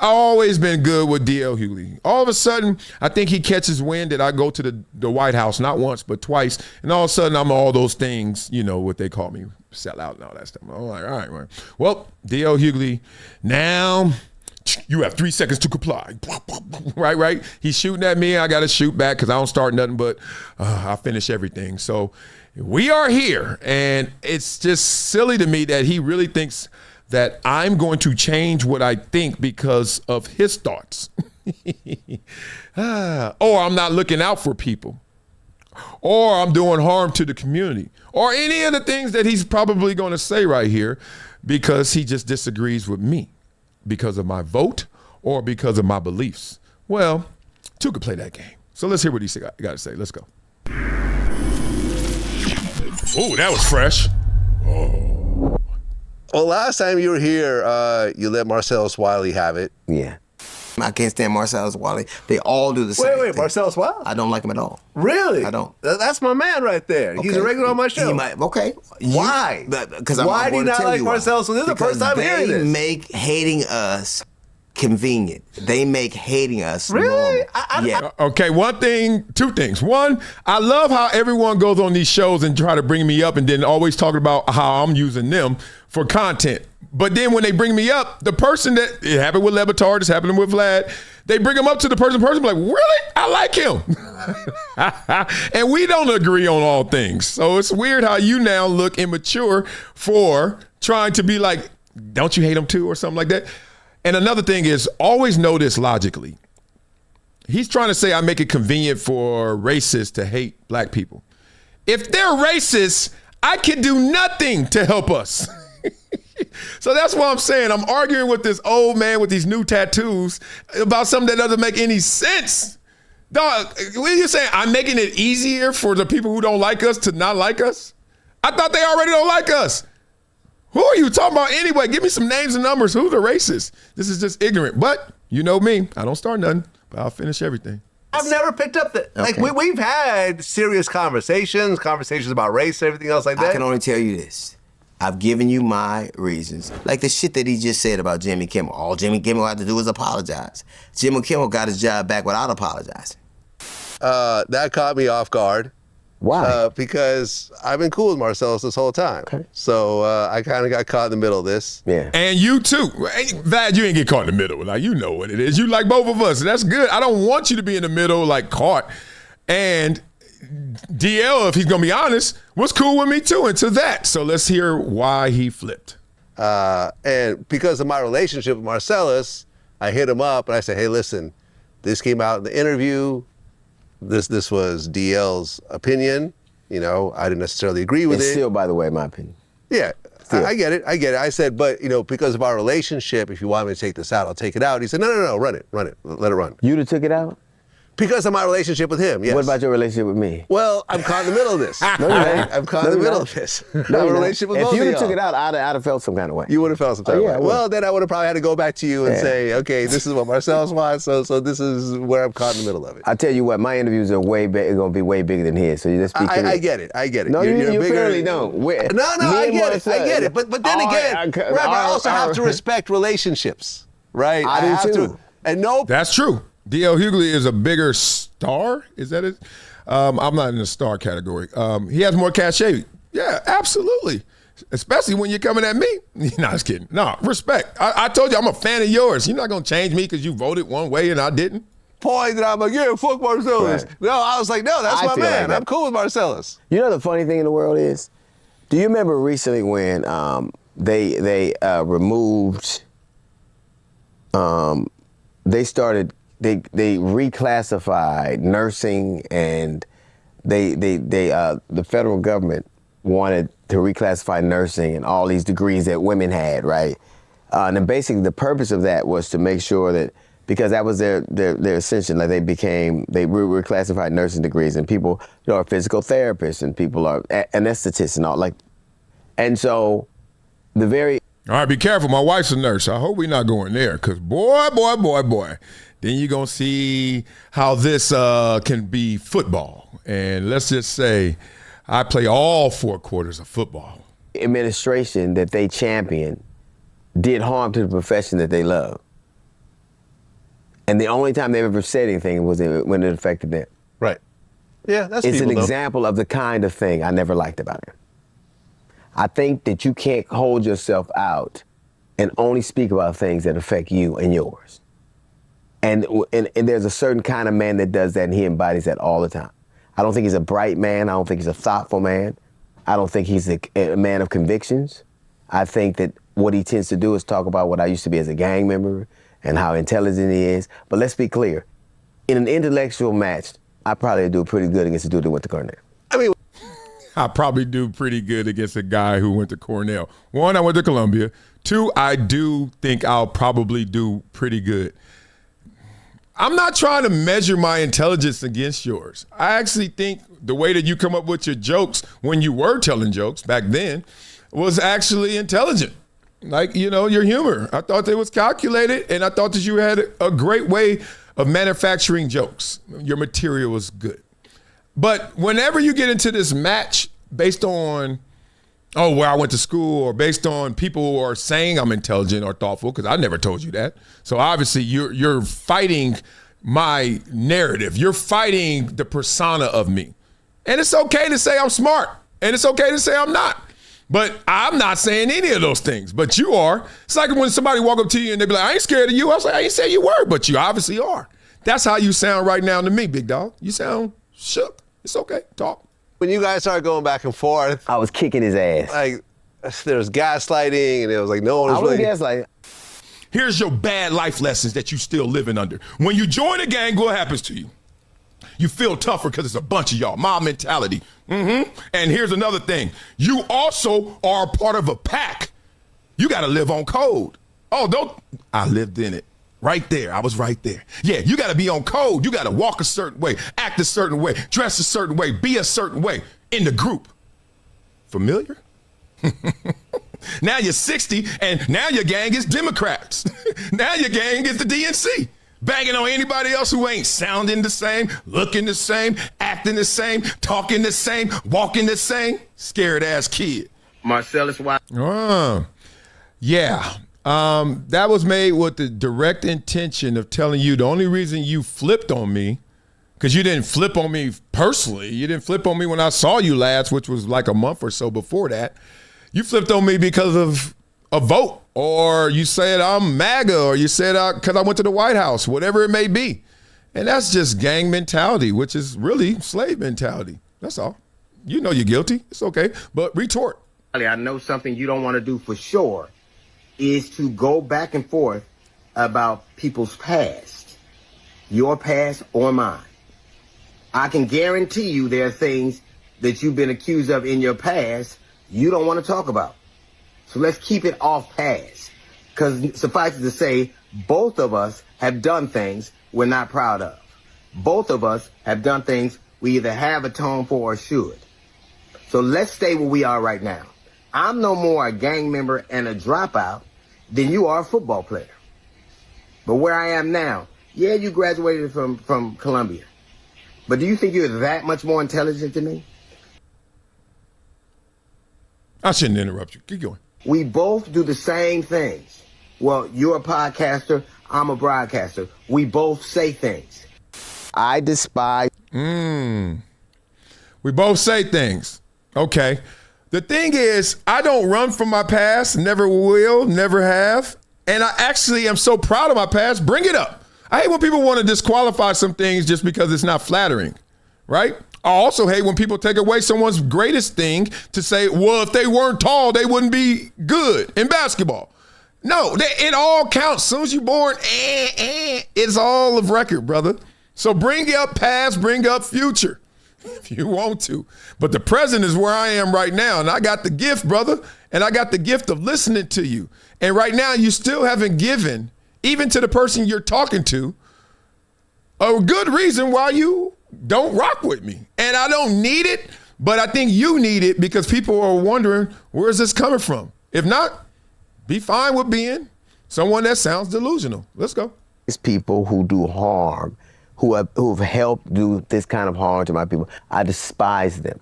always been good with D.L. Hughley. All of a sudden, I think he catches wind that I go to the White House, not once, but twice. And all of a sudden, I'm all those things, what they call me, sell out and all that stuff. I'm like, all right. Well, D.L. Hughley, now you have 3 seconds to comply. Right? He's shooting at me. I got to shoot back because I don't start nothing, but I finish everything. So we are here. And it's just silly to me that he really thinks that I'm going to change what I think because of his thoughts. Or I'm not looking out for people. Or I'm doing harm to the community. Or any of the things that he's probably going to say right here because he just disagrees with me because of my vote or because of my beliefs. Well, two could play that game. So let's hear what he's got to say. Let's go. Oh, that was fresh. Oh. Well, last time you were here, you let Marcellus Wiley have it. Yeah. I can't stand Marcellus Wiley. They all do the same thing. Marcellus Wiley? I don't like him at all. Really? I don't. That's my man right there. Okay. He's a regular on my show. Okay. Why? Why do you not like Marcellus? This is the first time hearing this. They make hating us convenient. They make hating us really? Yeah. Okay, two things. One, I love how everyone goes on these shows and try to bring me up and then always talking about how I'm using them for content. But then when they bring me up, the person it happened with Lebatard, it's happening with Vlad, they bring him up to the person like, really? I like him. And we don't agree on all things. So it's weird how you now look immature for trying to be like, don't you hate him too or something like that? And another thing is always know this logically. He's trying to say I make it convenient for racists to hate black people. If they're racist, I can do nothing to help us. So that's what I'm saying. I'm arguing with this old man with these new tattoos about something that doesn't make any sense. Dog, what are you saying? I'm making it easier for the people who don't like us to not like us? I thought they already don't like us. Who are you talking about anyway? Give me some names and numbers. Who's the racist? This is just ignorant. But you know me. I don't start nothing, but I'll finish everything. I've never picked up that. Okay. Like we've had serious conversations about race and everything else like that. I can only tell you this. I've given you my reasons. Like the shit that he just said about Jimmy Kimmel. All Jimmy Kimmel had to do was apologize. Jimmy Kimmel got his job back without apologizing. That caught me off guard. Why? Because I've been cool with Marcellus this whole time. Okay. So I kind of got caught in the middle of this. Yeah. And you too. Vlad, you ain't get caught in the middle. Like, you know what it is. You like both of us. That's good. I don't want you to be in the middle, like caught. And DL, if he's going to be honest, was cool with me too into that. So let's hear why he flipped. And because of my relationship with Marcellus, I hit him up and I said, hey, listen, this came out in the interview. This was DL's opinion. I didn't necessarily agree with it. It's still, by the way, my opinion. Yeah, I get it. I said, but, because of our relationship, if you want me to take this out, I'll take it out. He said, no, run it, let it run. You'd have took it out? Because of my relationship with him, yes. What about your relationship with me? Well, I'm caught in the middle of this. No, you're not. I'm caught in the middle of this. No, relationship with both of you. If you you'd have took it out, I'd have felt some kind of way. You would have felt some kind of way. Yeah, well, then I would have probably had to go back to you and say, okay, this is what Marcellus wants, so this is where I'm caught in the middle of it. I tell you what, my interviews are going to be way bigger than his, so you just be clear. I get it. No, you clearly don't. No, I get it. But then again, I also have to respect relationships, right? I do too. And no. That's true. D.L. Hughley is a bigger star. Is that it? I'm not in the star category. He has more cachet. Yeah, absolutely. Especially when you're coming at me. No, just kidding. No, respect. I told you I'm a fan of yours. You're not going to change me because you voted one way and I didn't. Point that I'm like, yeah, fuck Marcellus. Right. No, I was like, no, that's my man. Like I'm cool with Marcellus. You know the funny thing in the world is, do you remember recently when they removed, they reclassified nursing, and the federal government wanted to reclassify nursing and all these degrees that women had, right? And then basically the purpose of that was to make sure that, because that was their ascension, like they reclassified nursing degrees, and people are physical therapists and people are anesthetists and all, like, and so the very. All right, be careful. My wife's a nurse. I hope we're not going there, because boy. Then you're going to see how this can be football. And let's just say I play all 4 quarters of football. Administration that they champion did harm to the profession that they love. And the only time they ever said anything was when it affected them. Right. Yeah, that's It's people, an though. example of the kind of thing I never liked about him. I think that you can't hold yourself out and only speak about things that affect you and yours. And there's a certain kind of man that does that, and he embodies that all the time. I don't think he's a bright man. I don't think he's a thoughtful man. I don't think he's a man of convictions. I think that what he tends to do is talk about what I used to be as a gang member and how intelligent he is. But let's be clear. In an intellectual match, I probably do pretty good against a dude that went to Cornell. I mean, I probably do pretty good against a guy who went to Cornell. 1, I went to Columbia. 2, I do think I'll probably do pretty good. I'm not trying to measure my intelligence against yours. I actually think the way that you come up with your jokes when you were telling jokes back then was actually intelligent. Like, your humor. I thought it was calculated, and I thought that you had a great way of manufacturing jokes. Your material was good. But whenever you get into this match based on, where I went to school, or based on people who are saying I'm intelligent or thoughtful, because I never told you that. So obviously you're fighting my narrative. You're fighting the persona of me. And it's okay to say I'm smart, and it's okay to say I'm not. But I'm not saying any of those things, but you are. It's like when somebody walk up to you and they be like, I ain't scared of you. I was like, I ain't say you were, but you obviously are. That's how you sound right now to me, big dog. You sound shook. It's okay. Talk. when you guys started going back and forth, I was kicking his ass. like there was gaslighting, and it was like no one was I was really. gaslighting. Here's your bad life lessons that you still living under. When you join a gang, what happens to you? You feel tougher because it's a bunch of y'all. Mob mentality. And here's another thing. You also are a part of a pack. You got to live on code. Oh, don't. I lived in it. Right there. I was right there. Yeah, you got to be on code. You got to walk a certain way, act a certain way, dress a certain way, be a certain way in the group. Familiar? Now you're 60, and now your gang is Democrats. Now your gang is the DNC. Banging on anybody else who ain't sounding the same, looking the same, acting the same, talking the same, walking the same. Scared ass kid. Marcellus Wiley. Yeah. That was made with the direct intention of telling you the only reason you flipped on me, because you didn't flip on me personally. You didn't flip on me when I saw you last, which was like a month or so before that. You flipped on me because of a vote, or you said I'm MAGA, or you said because I went to the White House, whatever it may be. And that's just gang mentality, which is really slave mentality. That's all. You know you're guilty. It's okay. But retort. I know something you don't want to do for sure is to go back and forth about people's past, your past or mine. I can guarantee you there are things that you've been accused of in your past you don't want to talk about. So let's keep it off past. Because suffice it to say, both of us have done things we're not proud of. Both of us have done things we either have atoned for or should. So let's stay where we are right now. I'm no more a gang member and a dropout than you are a football player. But where I am now, yeah, you graduated from Columbia. But do you think you're that much more intelligent than me? I shouldn't interrupt you. Keep going. We both do the same things. Well, you're a podcaster, I'm a broadcaster. We both say things. I despise. We both say things. Okay. The thing is, I don't run from my past, never will, never have. And I actually am so proud of my past. Bring it up. I hate when people want to disqualify some things just because it's not flattering, right? I also hate when people take away someone's greatest thing to say, well, if they weren't tall, they wouldn't be good in basketball. No, it all counts. As soon as you're born, it's all of record, brother. So bring up past, bring up future if you want to. But the present is where I am right now, and I got the gift, brother, and I got the gift of listening to you. And right now, you still haven't given, even to the person you're talking to, a good reason why you don't rock with me. And I don't need it, but I think you need it because people are wondering, where's this coming from? If not, be fine with being someone that sounds delusional. Let's go. It's people who do harm, who've helped do this kind of harm to my people. I despise them.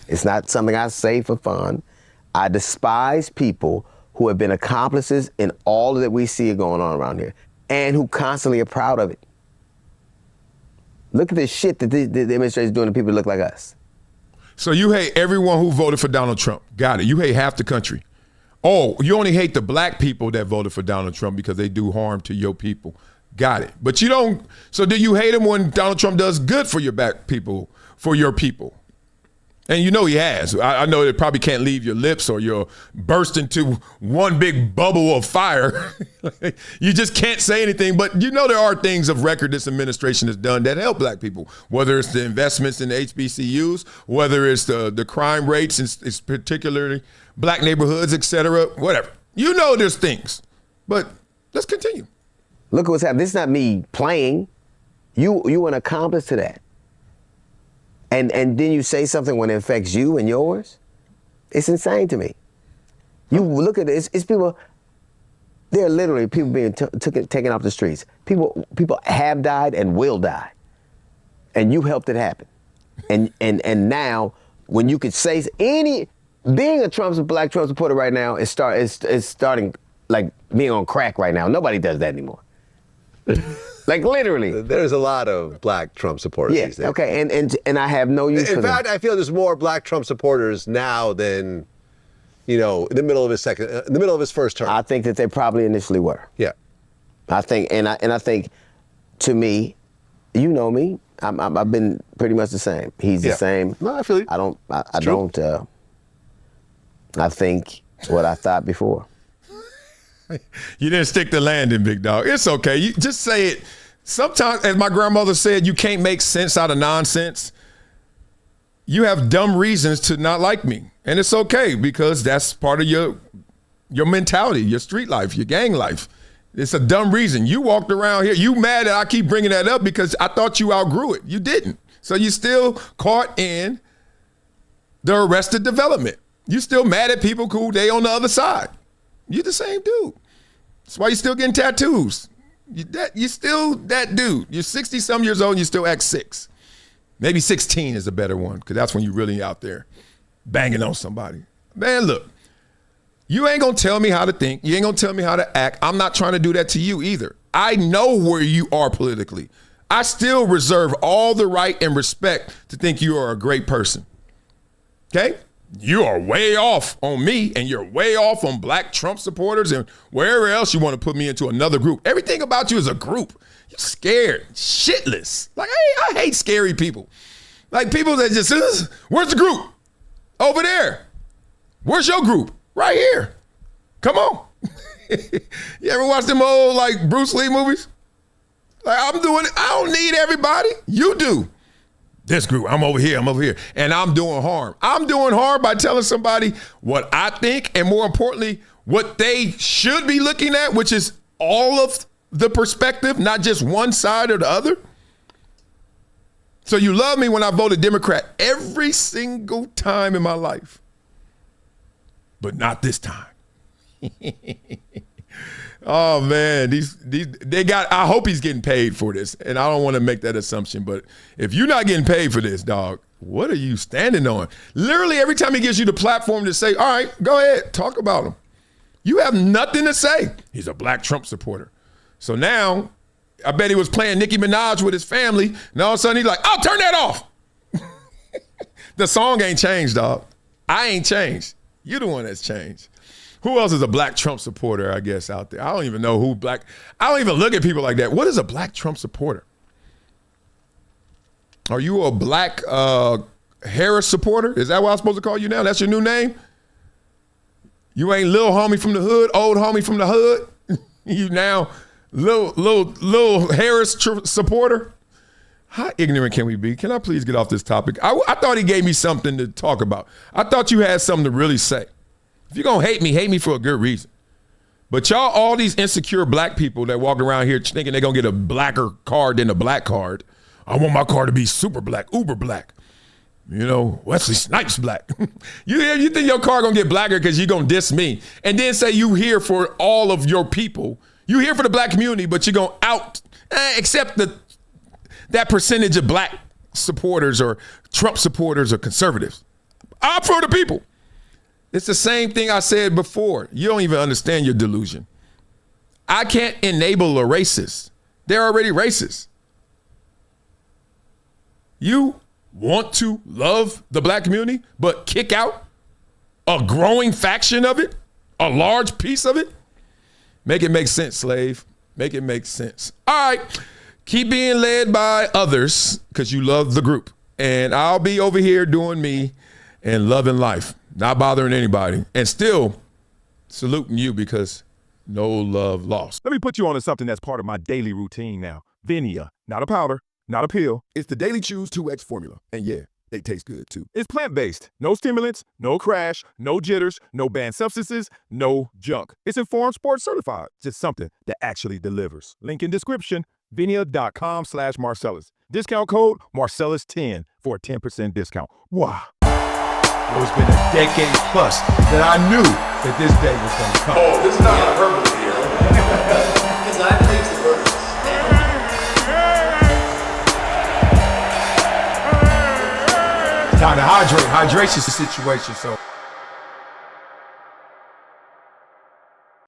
It's not something I say for fun. I despise people who have been accomplices in all that we see going on around here and who constantly are proud of it. Look at the shit that the administration is doing to people that look like us. So you hate everyone who voted for Donald Trump. Got it. You hate half the country. Oh, you only hate the black people that voted for Donald Trump because they do harm to your people. Got it. But you don't. So do you hate him when Donald Trump does good for your black people, for your people? And you know he has. I know it probably can't leave your lips or you'll burst into one big bubble of fire. You just can't say anything. But you know there are things of record this administration has done that help black people, whether it's the investments in the HBCUs, whether it's the crime rates, it's particularly black neighborhoods, et cetera, whatever. You know there's things. But let's continue. Look at what's happening. This is not me playing. You an accomplice to that. And then you say something when it affects you and yours? It's insane to me. You look at it, it's people, there are literally people being taken off the streets. People have died and will die. And you helped it happen. And now, when you could say being a black Trump supporter right now is starting like being on crack right now. Nobody does that anymore. Like literally. There's a lot of black Trump supporters these days. Okay, and I have no use for them. In fact, I feel there's more black Trump supporters now than, in the middle of his first term. I think that they probably initially were. Yeah. I think, and I think, to me, you know me, I've been pretty much the same. He's the same. No, I feel you. I think what I thought before. You didn't stick the landing, big dog. It's okay. You just say it. Sometimes, as my grandmother said, you can't make sense out of nonsense. You have dumb reasons to not like me. And it's okay because that's part of your mentality, your street life, your gang life. It's a dumb reason. You walked around here. You mad that I keep bringing that up because I thought you outgrew it. You didn't. So you still caught in the Arrested Development. You still mad at people who they on the other side. You the same dude. That's why you still getting tattoos. You still that dude. You're 60-some years old and you still act 6. Maybe 16 is a better one because that's when you're really out there banging on somebody. Man, look, you ain't going to tell me how to think. You ain't going to tell me how to act. I'm not trying to do that to you either. I know where you are politically. I still reserve all the right and respect to think you are a great person. Okay? You are way off on me and you're way off on black Trump supporters and wherever else you want to put me into another group. Everything about you is a group. You're scared, shitless. Like, I hate scary people. Like people that just, where's the group? Over there. Where's your group? Right here. Come on. You ever watch them old like Bruce Lee movies? Like I'm doing it. I don't need everybody. You do. This group, I'm over here, and I'm doing harm. I'm doing harm by telling somebody what I think, and more importantly, what they should be looking at, which is all of the perspective, not just one side or the other. So you love me when I voted Democrat every single time in my life, but not this time. Oh man, I hope he's getting paid for this. And I don't want to make that assumption, but if you're not getting paid for this, dog, what are you standing on? Literally every time he gives you the platform to say, all right, go ahead, talk about him. You have nothing to say. He's a black Trump supporter. So now, I bet he was playing Nicki Minaj with his family, and all of a sudden he's like, I'll turn that off. The song ain't changed, dog. I ain't changed. You're the one that's changed. Who else is a black Trump supporter, I guess, out there? I don't even know I don't even look at people like that. What is a black Trump supporter? Are you a black Harris supporter? Is that what I'm supposed to call you now? That's your new name? You ain't little homie from the hood, old homie from the hood? You now little Harris supporter? How ignorant can we be? Can I please get off this topic? I thought he gave me something to talk about. I thought you had something to really say. If you're going to hate me for a good reason. But y'all, all these insecure black people that walk around here thinking they're going to get a blacker card than a black card. I want my card to be super black, uber black. Wesley Snipes black. You think your card going to get blacker because you're going to diss me. And then say you here for all of your people. You here for the black community, but you're going to accept that percentage of black supporters or Trump supporters or conservatives. I'm for the people. It's the same thing I said before. You don't even understand your delusion. I can't enable a racist. They're already racist. You want to love the black community, but kick out a growing faction of it, a large piece of it? Make it make sense, slave. Make it make sense. All right. Keep being led by others because you love the group. And I'll be over here doing me and loving life, not bothering anybody, and still saluting you because no love lost. Let me put you on to something that's part of my daily routine now. Vinia, not a powder, not a pill. It's the Daily Chews 2X formula. And yeah, they taste good too. It's plant-based. No stimulants, no crash, no jitters, no banned substances, no junk. It's Informed Sports certified. Just something that actually delivers. Link in description, vinia.com/Marcellus. Discount code Marcellus10 for a 10% discount. Wow. It's been a decade plus that I knew that this day was going to come. Oh, this is not hyperbole here. Because I think the words. Time to hydrate. Hydration's the situation, so